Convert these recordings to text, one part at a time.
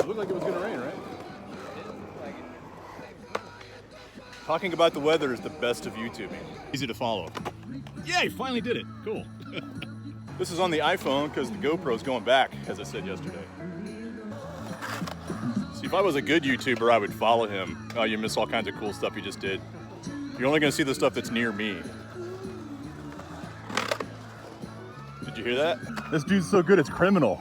It looked like it was going to rain, right? Talking about the weather is the best of YouTubing. Easy to follow. Yay, finally did it. Cool. This is on the iPhone because the GoPro is going back, as I said yesterday. See, if I was a good YouTuber, I would follow him. Oh, you miss all kinds of cool stuff he just did. You're only going to see the stuff that's near me. Did you hear that? This dude's so good, it's criminal.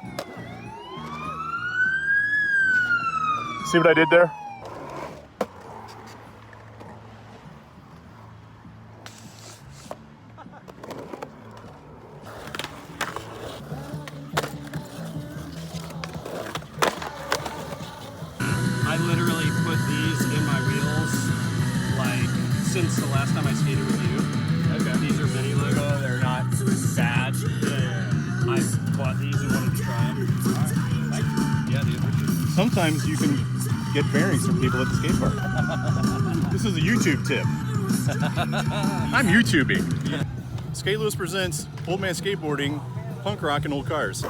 See what I did there? I literally put these in my wheels like since the last time I skated with you. Okay. These are mini Lego, they're not bad. I bought these and wanted to try them. Right. Yeah, dude. Sometimes you can get bearings from people at the skate park. This is a YouTube tip. I'm YouTubing. Skate Lewis presents Old Man Skateboarding, Punk Rock, and Old Cars.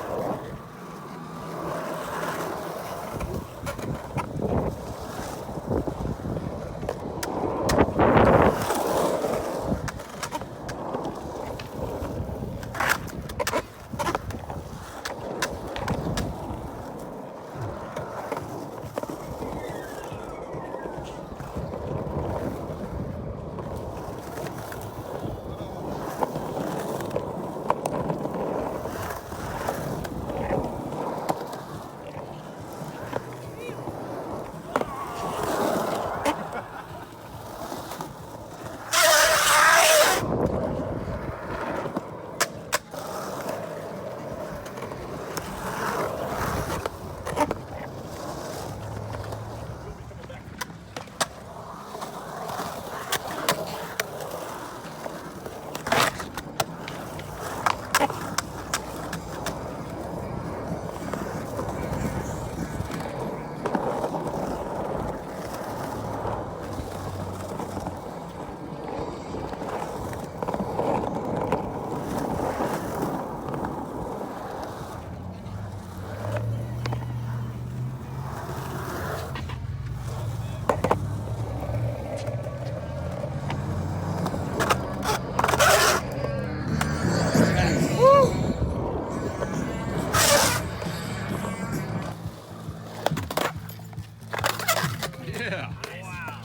Yeah. Wow.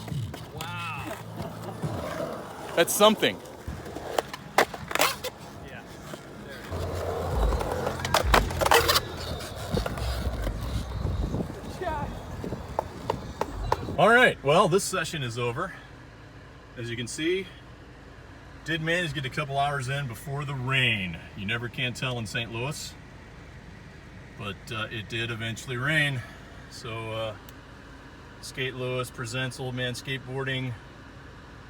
Wow. That's something. Yeah. All right, well, this session is over. As you can see, did manage to get a couple hours in before the rain. You never can tell in St. Louis, but it did eventually rain. So Skate Lewis presents Old Man Skateboarding,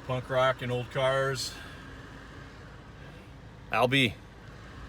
Punk Rock, and Old Cars. I'll be